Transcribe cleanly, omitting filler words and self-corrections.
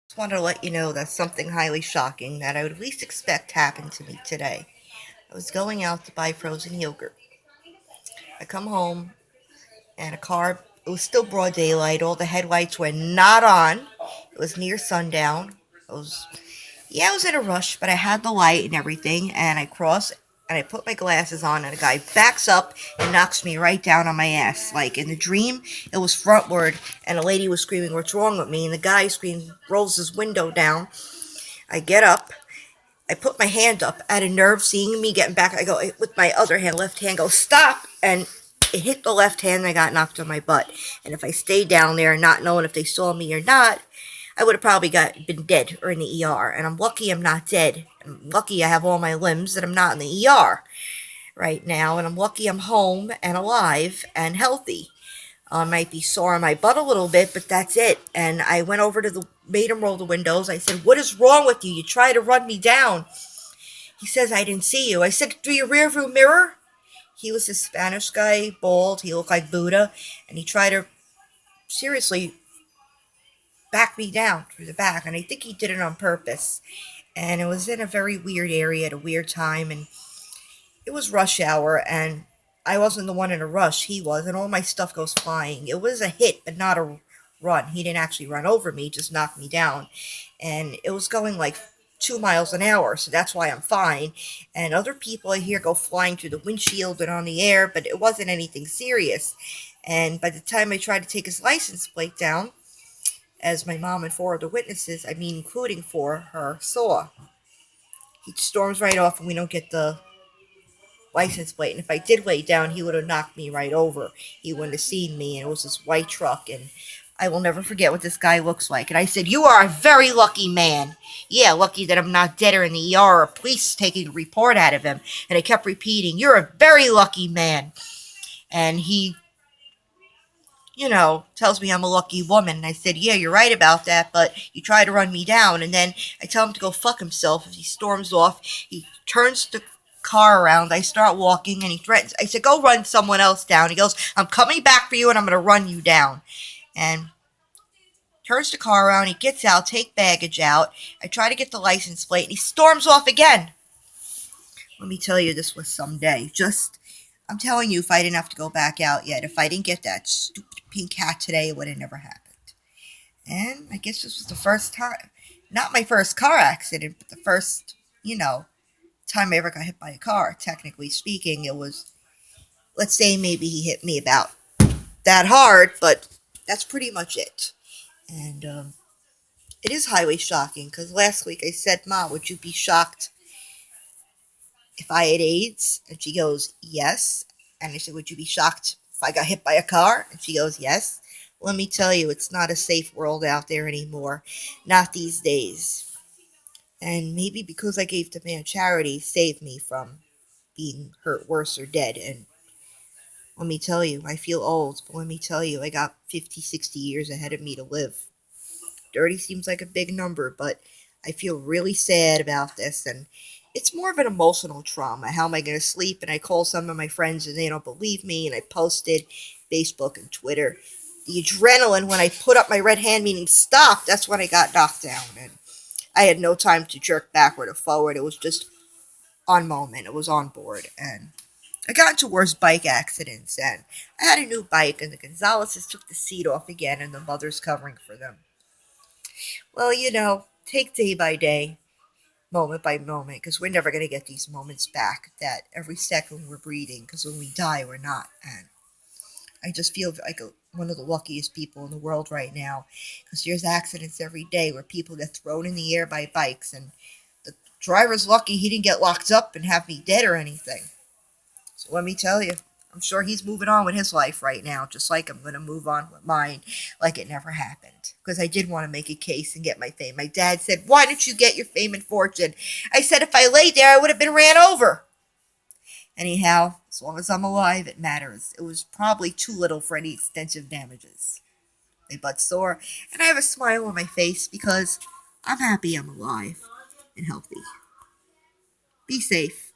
Just wanted to let you know that something highly shocking that I would least expect happened to me today. I was going out to buy frozen yogurt. I come home and it was still broad daylight. All the headlights were not on. It was near sundown. I was in a rush, but I had the light and everything, and I cross and I put my glasses on, and a guy backs up and knocks me right down on my ass. Like in the dream, it was frontward, and a lady was screaming, "What's wrong with me?" And the guy screams, rolls his window down. I get up, I put my hand up out of nerve, seeing me getting back. I go with my other hand, left hand, go stop, and it hit the left hand. And I got knocked on my butt. And if I stayed down there, not knowing if they saw me or not, I would have probably been dead or in the ER. And I'm lucky I'm not dead. I'm lucky I have all my limbs that I'm not in the ER right now. And I'm lucky I'm home and alive and healthy. I might be sore on my butt a little bit, but that's it. And I went over to made him roll the windows. I said, "What is wrong with you? You try to run me down." He says, "I didn't see you." I said, "Through your rearview mirror?" He was a Spanish guy, bald. He looked like Buddha. And he tried to seriously back me down through the back. And I think he did it on purpose. And it was in a very weird area at a weird time. And it was rush hour. And I wasn't the one in a rush. He was. And all my stuff goes flying. It was a hit, but not a run. He didn't actually run over me, just knocked me down. And it was going like 2 miles an hour, so that's why I'm fine. And other people I hear go flying through the windshield and on the air, but it wasn't anything serious. And by the time I tried to take his license plate down, as my mom and four other witnesses, I mean including four, her saw, he storms right off and we don't get the license plate. And if I did lay down, he would have knocked me right over. He wouldn't have seen me, and it was this white truck. And I will never forget what this guy looks like. And I said, "You are a very lucky man." "Yeah, lucky that I'm not dead or in the ER or police taking a report out of him." And I kept repeating, "You're a very lucky man." And he, tells me I'm a lucky woman. And I said, "Yeah, you're right about that, but you try to run me down." And then I tell him to go fuck himself. He storms off. He turns the car around. I start walking, and he threatens. I said, "Go run someone else down." He goes, "I'm coming back for you, and I'm going to run you down." And turns the car around. He gets out, take baggage out. I try to get the license plate, and he storms off again. Let me tell you, this was some day. I'm telling you, if I didn't have to go back out yet, if I didn't get that stupid pink hat today, it would have never happened. And I guess this was the first time, not my first car accident, but the first, time I ever got hit by a car. Technically speaking, it was, let's say maybe he hit me about that hard, but that's pretty much it. And it is highly shocking because last week I said, "Ma, would you be shocked if I had AIDS?" And she goes, "Yes." And I said, "Would you be shocked if I got hit by a car?" And she goes, "Yes." Let me tell you, it's not a safe world out there anymore. Not these days. And maybe because I gave to man charity saved me from being hurt worse or dead. And let me tell you, I feel old, but let me tell you, I got 50, 60 years ahead of me to live. 30 seems like a big number, but I feel really sad about this. And it's more of an emotional trauma. How am I going to sleep? And I call some of my friends and they don't believe me. And I posted Facebook and Twitter. The adrenaline when I put up my red hand meaning stop, that's when I got knocked down. And I had no time to jerk backward or forward. It was just on moment. It was on board. And I got into worse bike accidents. And I had a new bike and the Gonzaleses took the seat off again and the mother's covering for them. Well, take day by day, moment by moment, because we're never going to get these moments back. That every second we're breathing, because when we die, we're not. And I just feel like one of the luckiest people in the world right now, because there's accidents every day where people get thrown in the air by bikes, and the driver's lucky he didn't get locked up and have me dead or anything. So let me tell you, I'm sure he's moving on with his life right now, just like I'm going to move on with mine, like it never happened. Because I did want to make a case and get my fame. My dad said, "Why don't you get your fame and fortune?" I said, "If I laid there, I would have been ran over." Anyhow, as long as I'm alive, it matters. It was probably too little for any extensive damages. My butt's sore, and I have a smile on my face because I'm happy I'm alive and healthy. Be safe.